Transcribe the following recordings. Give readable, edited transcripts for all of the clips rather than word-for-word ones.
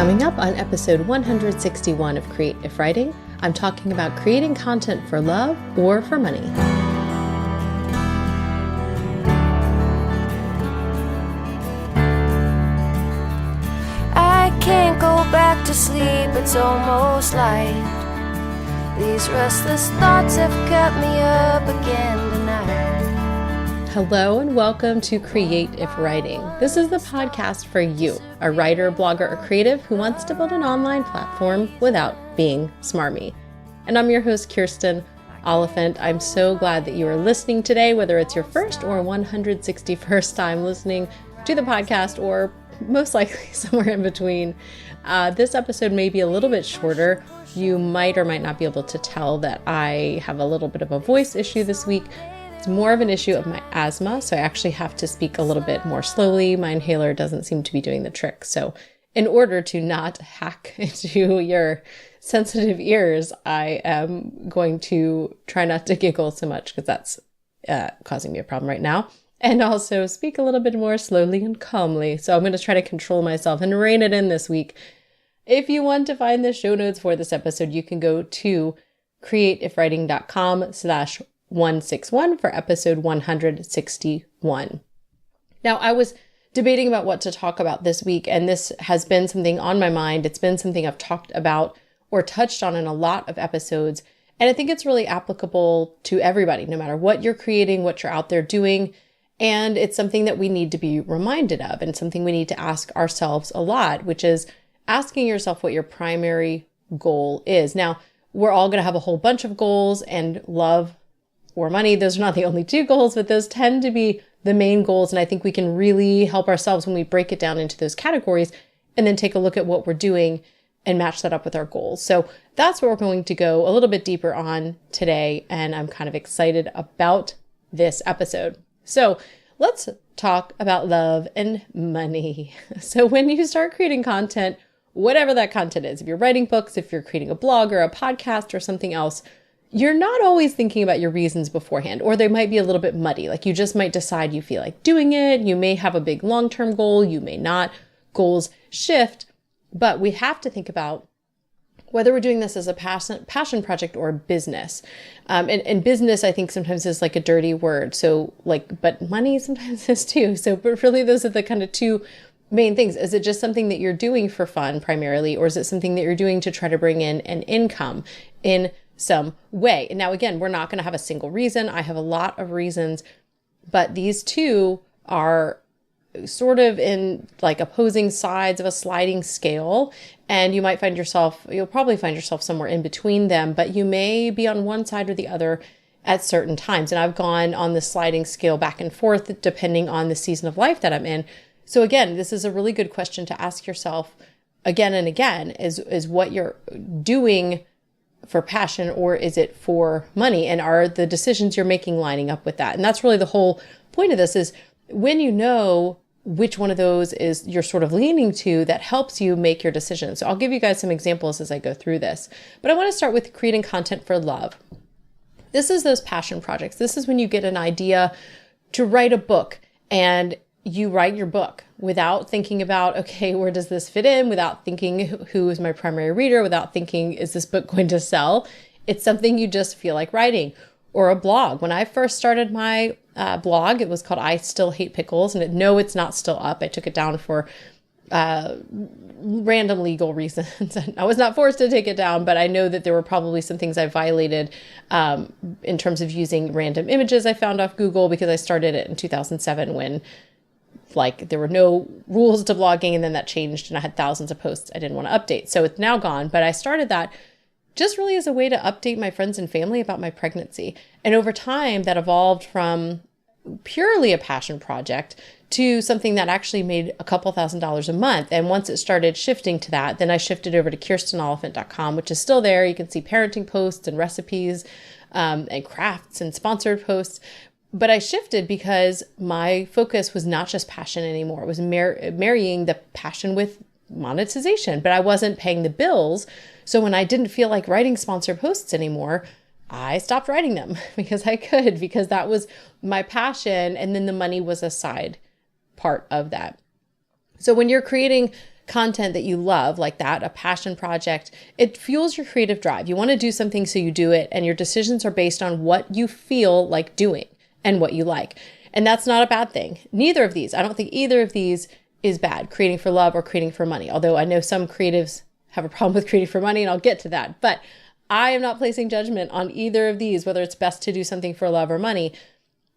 Coming up on episode 161 of Create If Writing, I'm talking about creating content for love or for money. I can't go back to sleep, it's almost light. These restless thoughts have kept me up again tonight. Hello and welcome to Create If Writing. This is the podcast for you, a writer, blogger, or creative who wants to build an online platform without being smarmy. And I'm your host, Kirsten Oliphant. I'm so glad that you are listening today, whether it's your first or 161st time listening to the podcast, or most likely somewhere in between. This episode may be a little bit shorter. You might or might not be able to tell that I have a little bit of a voice issue this week. It's more of an issue of my asthma, so I actually have to speak a little bit more slowly. My inhaler doesn't seem to be doing the trick. So in order to not hack into your sensitive ears, I am going to try not to giggle so much because that's causing me a problem right now. And also speak a little bit more slowly and calmly. So I'm going to try to control myself and rein it in this week. If you want to find the show notes for this episode, you can go to createifwriting.com/161 for episode 161. Now, I was debating about what to talk about this week, and this has been something on my mind. It's been something I've talked about or touched on in a lot of episodes. And I think it's really applicable to everybody, no matter what you're creating, what you're out there doing. And it's something that we need to be reminded of, and something we need to ask ourselves a lot, which is asking yourself what your primary goal is. Now, we're all going to have a whole bunch of goals, and love or money, those are not the only two goals, but those tend to be the main goals. And I think we can really help ourselves when we break it down into those categories and then take a look at what we're doing and match that up with our goals. So that's what we're going to go a little bit deeper on today. And I'm kind of excited about this episode. So let's talk about love and money. So when you start creating content, whatever that content is, if you're writing books, if you're creating a blog or a podcast or something else, you're not always thinking about your reasons beforehand, or they might be a little bit muddy. Like you just might decide you feel like doing it. You may have a big long-term goal. You may not. Goals shift, but we have to think about whether we're doing this as a passion project or a business. And business, I think sometimes is like a dirty word. So but money sometimes is too. So, but really those are the kind of two main things. Is it just something that you're doing for fun primarily, or is it something that you're doing to try to bring in an income in some way? And now, again, we're not going to have a single reason. I have a lot of reasons, but these two are sort of in like opposing sides of a sliding scale. And you'll probably find yourself somewhere in between them, but you may be on one side or the other at certain times. And I've gone on the sliding scale back and forth depending on the season of life that I'm in. So again, this is a really good question to ask yourself again and again, is what you're doing for passion, or is it for money? And are the decisions you're making lining up with that? And that's really the whole point of this, is when you know which one of those is you're sort of leaning to, that helps you make your decisions. So I'll give you guys some examples as I go through this, but I want to start with creating content for love. This is those passion projects. This is when you get an idea to write a book, and you write your book without thinking about, okay, where does this fit in? Without thinking, who is my primary reader? Without thinking, is this book going to sell? It's something you just feel like writing. Or a blog. When I first started my blog, it was called I Still Hate Pickles. And no, it's not still up. I took it down for random legal reasons. I was not forced to take it down, but I know that there were probably some things I violated in terms of using random images I found off Google, because I started it in 2007 when there were no rules to blogging, and then that changed and I had thousands of posts I didn't want to update. So it's now gone, but I started that just really as a way to update my friends and family about my pregnancy. And over time that evolved from purely a passion project to something that actually made a couple $1,000s a month. And once it started shifting to that, then I shifted over to kirstenoliphant.com, which is still there. You can see parenting posts and recipes and crafts and sponsored posts. But I shifted because my focus was not just passion anymore. It was marrying the passion with monetization, but I wasn't paying the bills. So when I didn't feel like writing sponsored posts anymore, I stopped writing them because I could, because that was my passion. And then the money was a side part of that. So when you're creating content that you love, like that, a passion project, it fuels your creative drive. You want to do something, so you do it, and your decisions are based on what you feel like doing and what you like. And that's not a bad thing. Neither of these, I don't think either of these is bad, creating for love or creating for money. Although I know some creatives have a problem with creating for money, and I'll get to that. But I am not placing judgment on either of these, whether it's best to do something for love or money.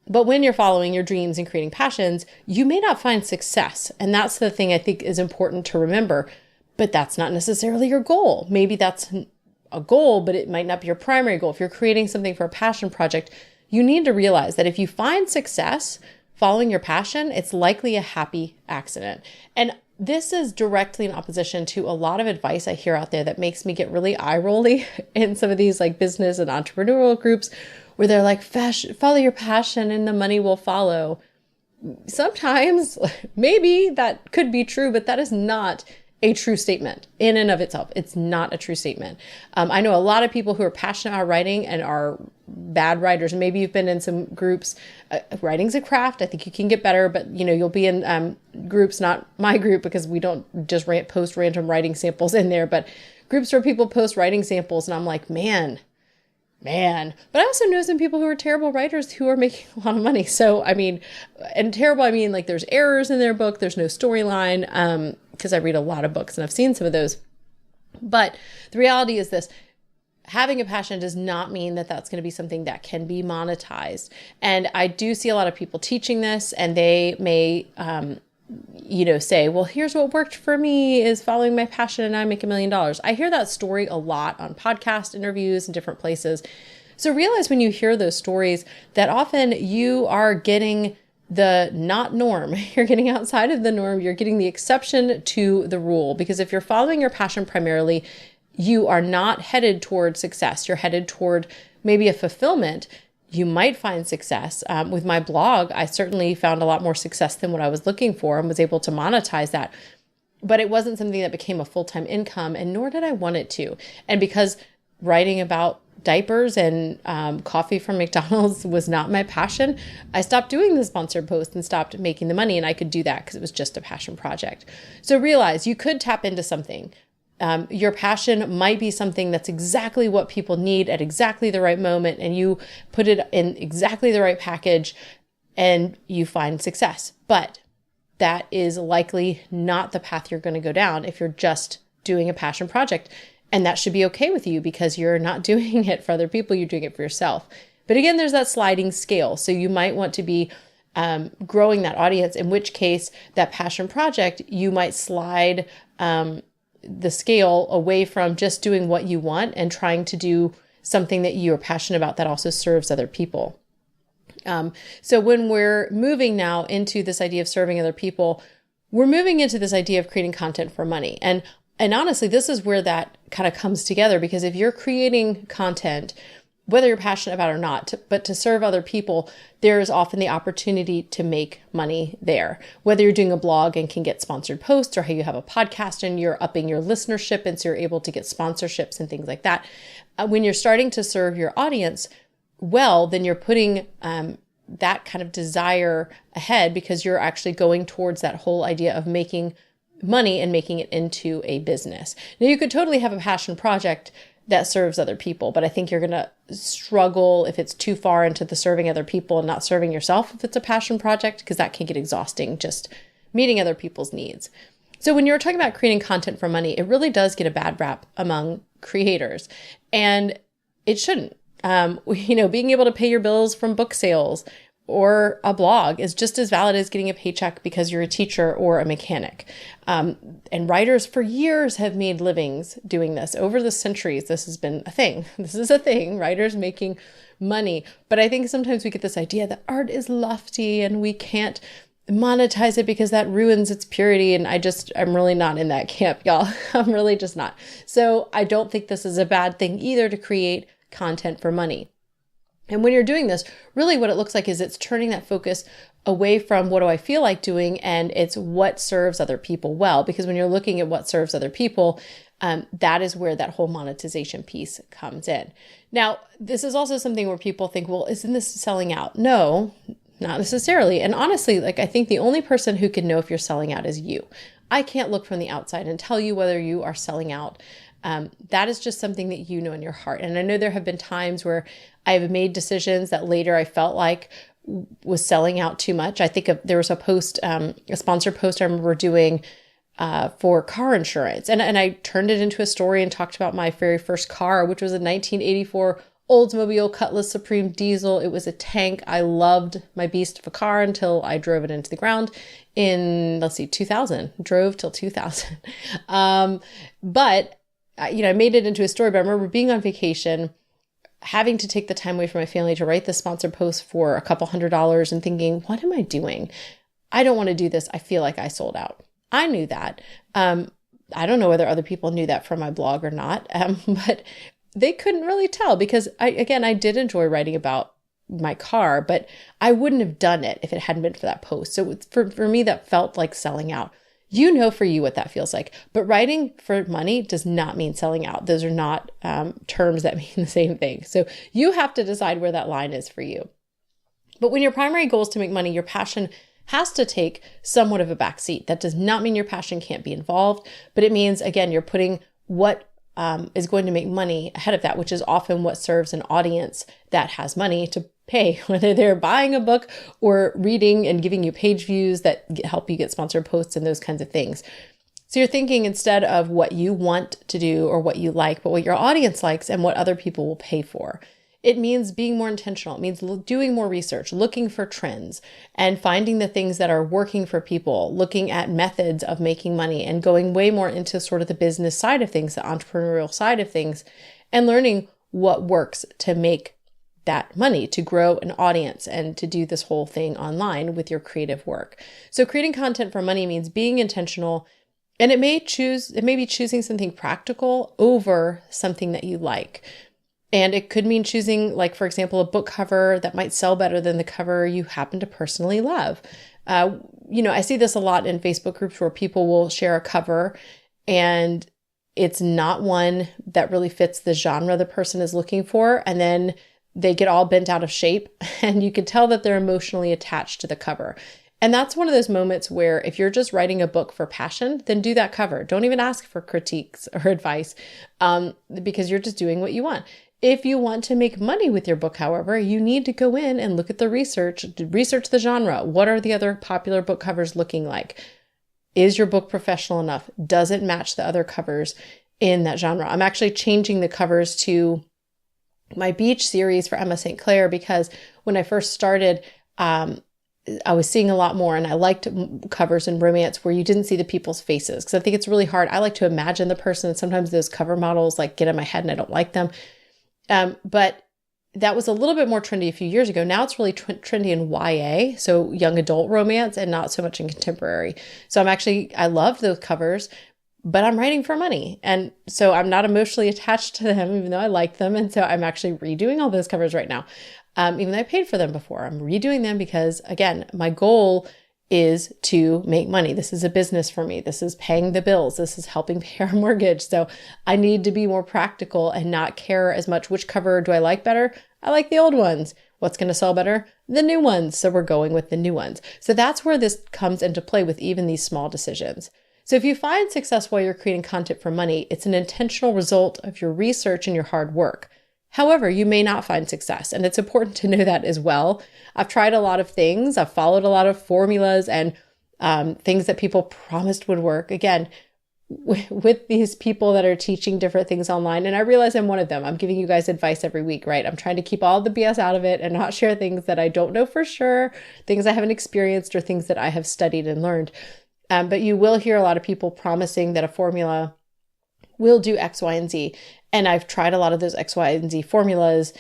But when you're following your dreams and creating passions, you may not find success. And that's the thing I think is important to remember. But that's not necessarily your goal. Maybe that's a goal, but it might not be your primary goal. If you're creating something for a passion project, you need to realize that if you find success following your passion, it's likely a happy accident. And this is directly in opposition to a lot of advice I hear out there that makes me get really eye-rolly in some of these like business and entrepreneurial groups where they're like, follow your passion and the money will follow. Sometimes maybe that could be true, but that is not a true statement in and of itself. It's not a true statement. I know a lot of people who are passionate about writing and are bad writers. Maybe you've been in some groups. Writing's a craft. I think you can get better, but you'll be in groups, not my group, because we don't just post random writing samples in there, but groups where people post writing samples. And I'm like, man. But I also know some people who are terrible writers who are making a lot of money. So, and terrible, like there's errors in their book. There's no storyline. Because I read a lot of books and I've seen some of those. But the reality is this: having a passion does not mean that that's going to be something that can be monetized. And I do see a lot of people teaching this, and they may, say, well, here's what worked for me is following my passion and I make $1 million. I hear that story a lot on podcast interviews and different places. So realize when you hear those stories that often you are getting the not norm. You're getting outside of the norm. You're getting the exception to the rule. Because if you're following your passion primarily, you are not headed toward success. You're headed toward maybe a fulfillment. You might find success. With my blog, I certainly found a lot more success than what I was looking for and was able to monetize that. But it wasn't something that became a full-time income, and nor did I want it to. And because writing about diapers and coffee from McDonald's was not my passion, I stopped doing the sponsored posts and stopped making the money. And I could do that because it was just a passion project. So realize you could tap into something. Your passion might be something that's exactly what people need at exactly the right moment, and you put it in exactly the right package and you find success. But that is likely not the path you're going to go down if you're just doing a passion project. And that should be okay with you because you're not doing it for other people, you're doing it for yourself. But again, there's that sliding scale. So you might want to be growing that audience, in which case that passion project, you might slide the scale away from just doing what you want and trying to do something that you're passionate about that also serves other people. So when we're moving now into this idea of serving other people, we're moving into this idea of creating content for money. And honestly, this is where that kind of comes together, because if you're creating content, whether you're passionate about it or not, but to serve other people, there is often the opportunity to make money there. Whether you're doing a blog and can get sponsored posts, or how you have a podcast and you're upping your listenership and so you're able to get sponsorships and things like that. When you're starting to serve your audience well, then you're putting that kind of desire ahead, because you're actually going towards that whole idea of making money and making it into a business. Now, you could totally have a passion project that serves other people, but I think you're going to struggle if it's too far into the serving other people and not serving yourself if it's a passion project, because that can get exhausting just meeting other people's needs. So when you're talking about creating content for money, it really does get a bad rap among creators, and it shouldn't. Being able to pay your bills from book sales or a blog is just as valid as getting a paycheck because you're a teacher or a mechanic. And writers for years have made livings doing this. Over the centuries, this has been a thing. This is a thing, writers making money. But I think sometimes we get this idea that art is lofty and we can't monetize it because that ruins its purity. And I'm really not in that camp, y'all. I'm really just not. So I don't think this is a bad thing either to create content for money. And when you're doing this, really what it looks like is it's turning that focus away from what do I feel like doing, and it's what serves other people well. Because when you're looking at what serves other people, that is where that whole monetization piece comes in. Now, this is also something where people think, well, isn't this selling out? No, Not necessarily. And honestly, like I think the only person who can know if you're selling out is you. I can't look from the outside and tell you whether you are selling out. That is just something that you know in your heart. And I know there have been times where I have made decisions that later I felt like was selling out too much. I think there was a post, a sponsored post I remember doing for car insurance. And I turned it into a story and talked about my very first car, which was a 1984 Oldsmobile Cutlass Supreme diesel. It was a tank. I loved my beast of a car until I drove it into the ground in, 2000. Drove till 2000. But I made it into a story. But I remember being on vacation, having to take the time away from my family to write the sponsored post for a couple $100 and thinking, what am I doing? I don't want to do this. I feel like I sold out. I knew that. I don't know whether other people knew that from my blog or not, but they couldn't really tell because I did enjoy writing about my car, but I wouldn't have done it if it hadn't been for that post. So for me, that felt like selling out. You know for you what that feels like, but writing for money does not mean selling out. Those are not terms that mean the same thing. So you have to decide where that line is for you. But when your primary goal is to make money, your passion has to take somewhat of a backseat. That does not mean your passion can't be involved, but it means, again, you're putting what is going to make money ahead of that, which is often what serves an audience that has money to pay, whether they're buying a book or reading and giving you page views that help you get sponsored posts and those kinds of things. So you're thinking instead of what you want to do or what you like, but what your audience likes and what other people will pay for. It means being more intentional. It means doing more research, looking for trends and finding the things that are working for people, looking at methods of making money and going way more into sort of the business side of things, the entrepreneurial side of things, and learning what works to make that money, to grow an audience and to do this whole thing online with your creative work. So creating content for money means being intentional, and it may be choosing something practical over something that you like. And it could mean choosing, like, for example, a book cover that might sell better than the cover you happen to personally love. I see this a lot in Facebook groups where people will share a cover and it's not one that really fits the genre the person is looking for. And then they get all bent out of shape and you can tell that they're emotionally attached to the cover. And that's one of those moments where if you're just writing a book for passion, then do that cover. Don't even ask for critiques or advice because you're just doing what you want. If you want to make money with your book, however, you need to go in and look at the research the genre. What are the other popular book covers looking like? Is your book professional enough? Does it match the other covers in that genre? I'm actually changing the covers to my beach series for Emma St. Clair because when I first started, I was seeing a lot more and I liked covers in romance where you didn't see the people's faces because I think it's really hard. I like to imagine the person and sometimes those cover models like get in my head and I don't like them. But that was a little bit more trendy a few years ago. Now it's really trendy in YA, so young adult romance, and not so much in contemporary. So I love those covers, but I'm writing for money. And so I'm not emotionally attached to them, even though I like them. And so I'm actually redoing all those covers right now. Even though I paid for them before, I'm redoing them because, again, my goal is to make money. This is a business for me. This is paying the bills. This is helping pay our mortgage. So I need to be more practical and not care as much which cover do I like better. I like the old ones. What's going to sell better? The new ones. So we're going with the new ones. So that's where this comes into play with even these small decisions. So if you find success while you're creating content for money, it's an intentional result of your research and your hard work. However, you may not find success, and it's important to know that as well. I've tried a lot of things. I've followed a lot of formulas and things that people promised would work. Again, with these people that are teaching different things online, and I realize I'm one of them. I'm giving you guys advice every week, right? I'm trying to keep all the BS out of it and not share things that I don't know for sure, things I haven't experienced or things that I have studied and learned. But you will hear a lot of people promising that a formula will do X, Y, and Z. And I've tried a lot of those X, Y, and Z formulas,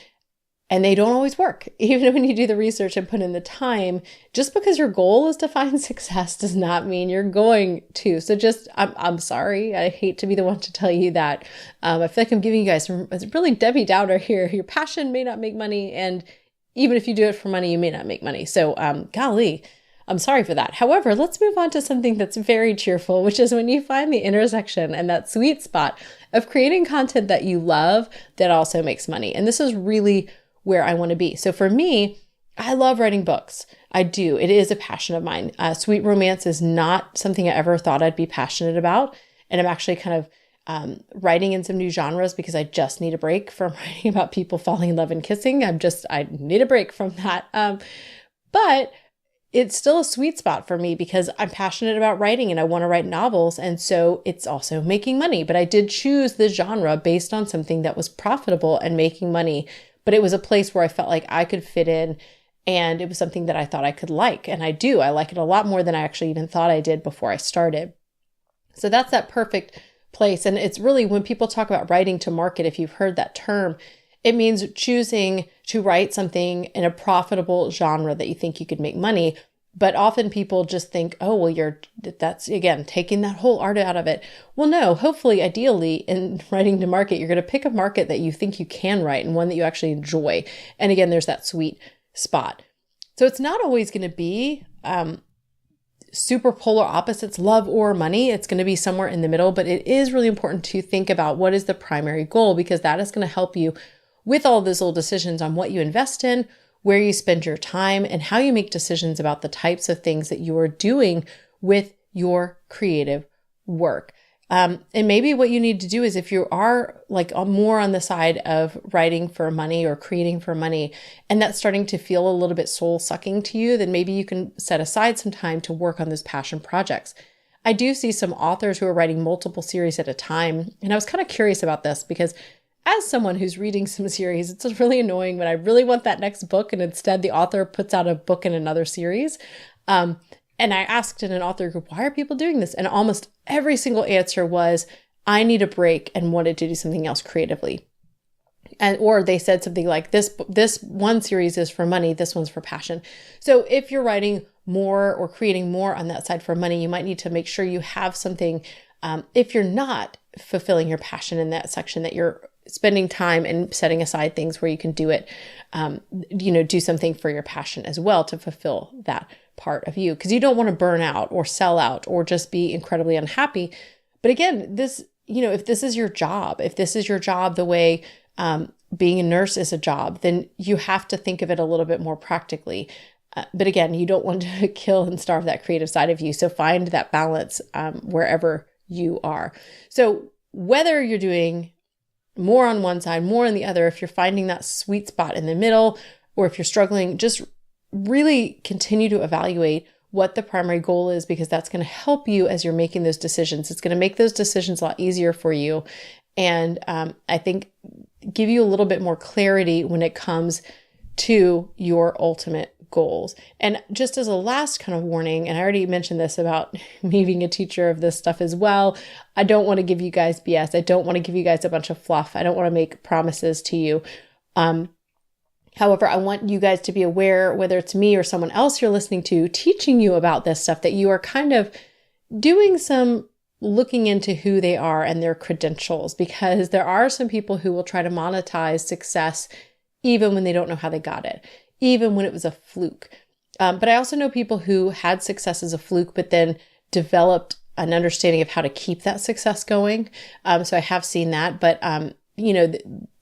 and they don't always work. Even when you do the research and put in the time, just because your goal is to find success does not mean you're going to. So I'm sorry. I hate to be the one to tell you that. I feel like I'm giving you guys some really Debbie Downer here. Your passion may not make money. And even if you do it for money, you may not make money. So golly, I'm sorry for that. However, let's move on to something that's very cheerful, which is when you find the intersection and that sweet spot of creating content that you love that also makes money. And this is really where I want to be. So for me, I love writing books. I do. It is a passion of mine. Sweet romance is not something I ever thought I'd be passionate about. And I'm actually kind of writing in some new genres because I just need a break from writing about people falling in love and kissing. I need a break from that. But it's still a sweet spot for me because I'm passionate about writing and I want to write novels. And so it's also making money. But I did choose the genre based on something that was profitable and making money. But it was a place where I felt like I could fit in, and it was something that I thought I could like. And I do. I like it a lot more than I actually even thought I did before I started. So that's that perfect place. And it's really, when people talk about writing to market, if you've heard that term, it means choosing to write something in a profitable genre that you think you could make money. But often people just think, oh, well, that's again, taking that whole art out of it. Well, no, hopefully, ideally in writing to market, you're going to pick a market that you think you can write and one that you actually enjoy. And again, there's that sweet spot. So it's not always going to be super polar opposites, love or money. It's going to be somewhere in the middle, but it is really important to think about what is the primary goal, because that is going to help you with all those little decisions on what you invest in, where you spend your time, and how you make decisions about the types of things that you are doing with your creative work. And maybe what you need to do is, if you are like more on the side of writing for money or creating for money, and that's starting to feel a little bit soul sucking to you, then maybe you can set aside some time to work on those passion projects. I do see some authors who are writing multiple series at a time. And I was kind of curious about this because as someone who's reading some series, it's really annoying when I really want that next book and instead the author puts out a book in another series. And I asked in an author group, why are people doing this? And almost every single answer was, I need a break and wanted to do something else creatively. Or they said something like, this one series is for money, this one's for passion. So if you're writing more or creating more on that side for money, you might need to make sure you have something, if you're not fulfilling your passion in that section, that you're spending time and setting aside things where you can do it, do something for your passion as well to fulfill that part of you, because you don't want to burn out or sell out or just be incredibly unhappy. But again, if this is your job, the way being a nurse is a job, then you have to think of it a little bit more practically. But again, you don't want to kill and starve that creative side of you. So find that balance wherever you are. So whether you're doing more on one side, more on the other, if you're finding that sweet spot in the middle, or if you're struggling, just really continue to evaluate what the primary goal is, because that's going to help you as you're making those decisions. It's going to make those decisions a lot easier for you. And I think give you a little bit more clarity when it comes to your ultimate goals. And just as a last kind of warning, and I already mentioned this about me being a teacher of this stuff as well, I don't want to give you guys BS. I don't want to give you guys a bunch of fluff. I don't want to make promises to you. However, I want you guys to be aware, whether it's me or someone else you're listening to teaching you about this stuff, that you are kind of doing some looking into who they are and their credentials, because there are some people who will try to monetize success even when they don't know how they got it, even when it was a fluke. But I also know people who had success as a fluke, but then developed an understanding of how to keep that success going. So I have seen that, but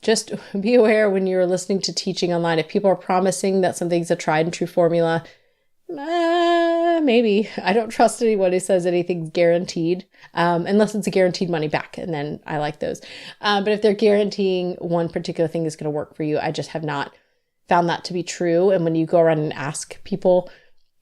just be aware when you're listening to teaching online, if people are promising that something's a tried and true formula, maybe. I don't trust anyone who says anything's guaranteed, unless it's a guaranteed money back. And then I like those. But if they're guaranteeing one particular thing is going to work for you, I just have not found that to be true. And when you go around and ask people,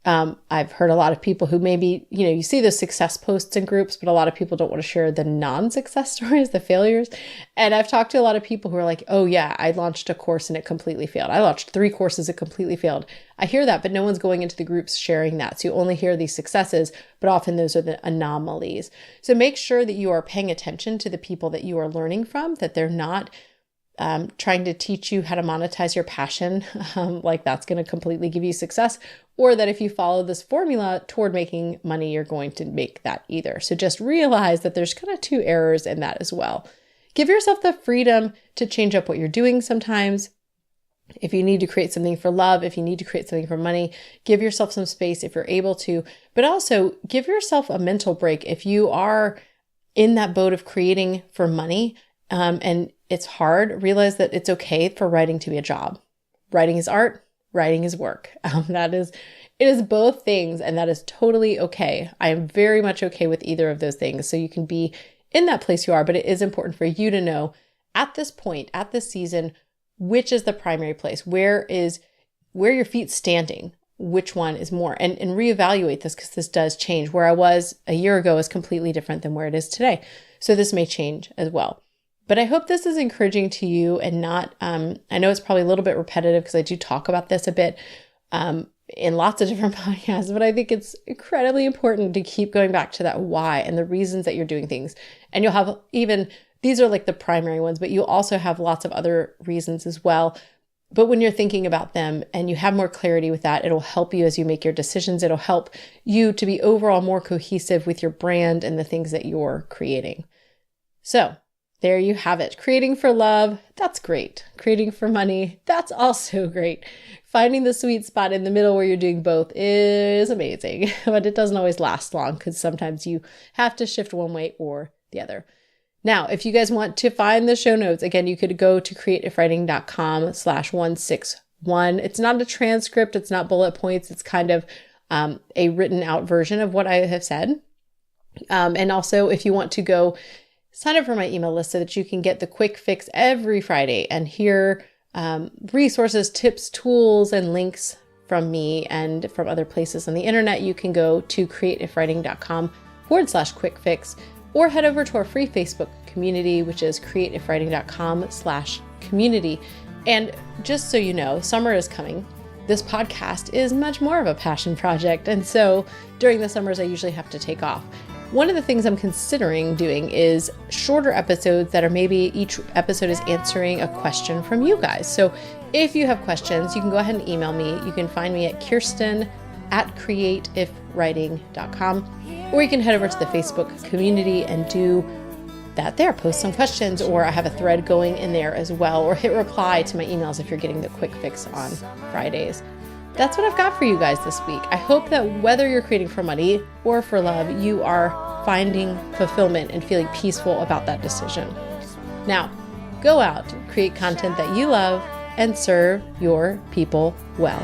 I've heard a lot of people who maybe, you see those success posts in groups, but a lot of people don't want to share the non-success stories, the failures. And I've talked to a lot of people who are like, oh yeah, I launched a course and it completely failed. I launched 3 courses, it completely failed. I hear that, but no one's going into the groups sharing that. So you only hear these successes, but often those are the anomalies. So make sure that you are paying attention to the people that you are learning from, that they're not trying to teach you how to monetize your passion, like that's going to completely give you success, or that if you follow this formula toward making money, you're going to make that either. So just realize that there's kind of 2 errors in that as well. Give yourself the freedom to change up what you're doing sometimes. If you need to create something for love, if you need to create something for money, give yourself some space if you're able to, but also give yourself a mental break. If you are in that boat of creating for money, and it's hard, realize that it's okay for writing to be a job. Writing is art, writing is work. That is It is both things, and that is totally okay. I am very much okay with either of those things. So you can be in that place you are, but it is important for you to know at this point, at this season, which is the primary place, where your feet's standing, which one is more, and reevaluate this, because this does change. Where I was a year ago is completely different than where it is today. So this may change as well. But I hope this is encouraging to you and not, I know it's probably a little bit repetitive because I do talk about this a bit in lots of different podcasts, but I think it's incredibly important to keep going back to that why and the reasons that you're doing things. And you'll have these are like the primary ones, but you'll also have lots of other reasons as well. But when you're thinking about them and you have more clarity with that, it'll help you as you make your decisions. It'll help you to be overall more cohesive with your brand and the things that you're creating. So there you have it. Creating for love, that's great. Creating for money, that's also great. Finding the sweet spot in the middle where you're doing both is amazing, but it doesn't always last long because sometimes you have to shift one way or the other. Now, if you guys want to find the show notes, again, you could go to creativewriting.com/161. It's not a transcript. It's not bullet points. It's kind of a written out version of what I have said. And also, if you want to go sign up for my email list so that you can get the quick fix every Friday and hear resources, tips, tools, and links from me and from other places on the internet, you can go to creativewriting.com/quick fix. Or head over to our free Facebook community, which is creativewriting.com/community. And just so you know, summer is coming. This podcast is much more of a passion project. And so during the summers, I usually have to take off. One of the things I'm considering doing is shorter episodes that are maybe each episode is answering a question from you guys. So if you have questions, you can go ahead and email me. You can find me at kirsten@creativewriting.com. Or you can head over to the Facebook community and do that there. Post some questions, or I have a thread going in there as well, or hit reply to my emails if you're getting the quick fix on Fridays. That's what I've got for you guys this week. I hope that whether you're creating for money or for love, you are finding fulfillment and feeling peaceful about that decision. Now, go out, create content that you love, and serve your people well.